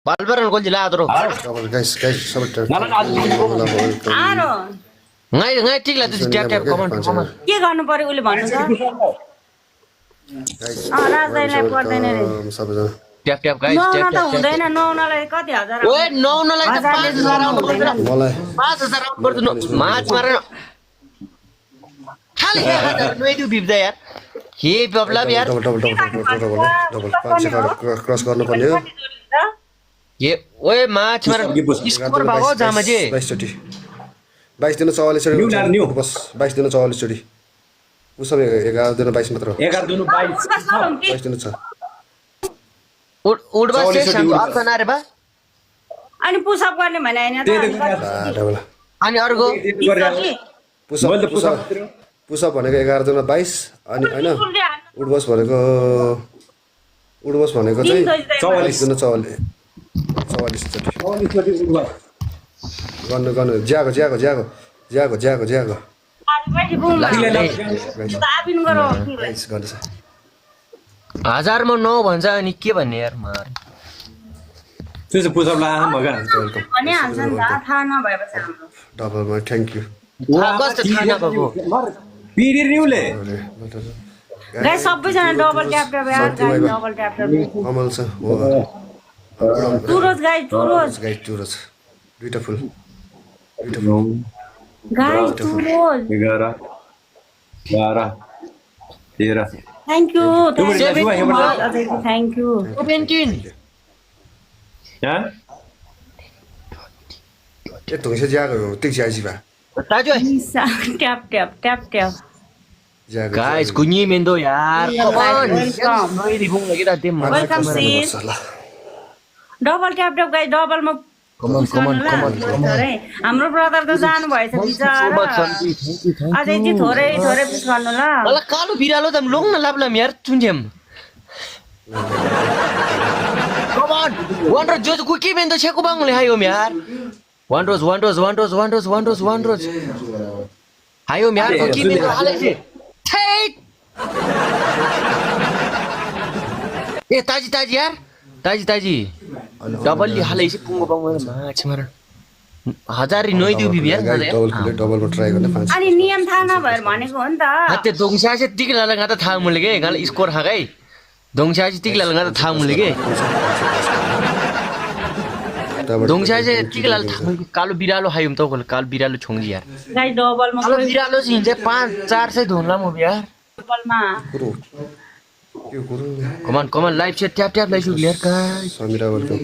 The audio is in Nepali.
Balbaran ko jila adro. Double guys सब turn आरो Ngai ठीक लाग्छ ट्याप ट्याप कमेन्ट कमेन्ट. के गर्नु पर्यो उले भन्नु त guys राजलाई पर्दैन रे सबैजना ट्याप ट्याप गाइस नौना ट्याप त ट्याप. हुँदैन नौनालाई कति हजार ओए 9 लाई त 5000 आउनु पर्छ. मलाई 5000 आउनु पर्छ माछ मारेर. खाली 1000 नैदिउ बिप्दा यार. के प्रब्लम यार. डबल 500 क्रस गर्नुपर्ने हो ये ओए माछ मारेर स्कोर भयो जामा जे. 22 चोटी 22 दिन 44 चोटी बस 22 दिन 44 चोटी उसब 11 दिन 22 मात्र 11 दुनु 22 22 दिन छ उडबा सेसन अप्सन आरे बा. अनि पुसअप गर्ने भने हैन त डबल अनि अर्को पुसअप पुसअप भनेको 11 दिन 22 अनि हैन उडबस भनेको चाहिँ 44 दिन 44 चोटी गर्नु ज्यागो ताबिन गरो गाइस गर्दैछ 1000 मा 9 भन्छ अनि के भन्ने यार मार. त्यो चाहिँ पुसअप ला मगा भने हाल्छ नि त थाहा नभएपछि हाम्रो डबलमा थ्यांक यू कस्तो थाहा नभएको. पिडी रिउले गाइस सबैजना डबल ट्याप ट्याप यार गाइस डबल ट्याप ट्याप कमल छ हो चुरोज गाइस चुरोज टुरस दुईटा फुल guys churros 11 12 13 thank you Seventeen. Thank you 17 hein ए 동시에 ज्यागो 띵 ज्याजी बा ताजु ट्याप ट्याप ट्याप ट्याप ज्यागो गाइस कुनी मेन्दो यार. कमान नैदी बुङ लगिरा दिम. Welcome sis double tap tap guys डबलमा कमान हाम्रो ब्रदर त जानु भएछ बिचारा अझै चाहिँ थोरै थोरै पिस गर्नु ल मलाई कालो बिरालो त लोङ न लाप्लाम यार चुन्जेम. कमान वन्डर जो कुकी मेन्दो छेको बाङले हायो यार. वन्डरोज हायो यार कुकी मेन्दो हाले छे. ठेट ए ताजी यार ताजी डबल हालै छे पुङो बाङमा माछ मार 1000 नैदिउ बि यार डबलमा ट्राई गर्ने 5 अनि नियम थाहा नभएर भनेको हो नि त हत्ते दोङसा से टिकला लगा त थाहा मुले के गाल स्कोर हाgai दोङसा से टिकला लगा त थाहा मुले के दोङसा से टिकला थाहा मुले कालो बिरालो हायुम त कालो बिरालो छोङजी यार गाइस डबलमा कालो बिरालो चाहिँ हिँड्छ 5-4 धुनला म यार डबलमा के गुरु कमान लाइभ से ट्याप लाइसु यार का समीरा वेलकम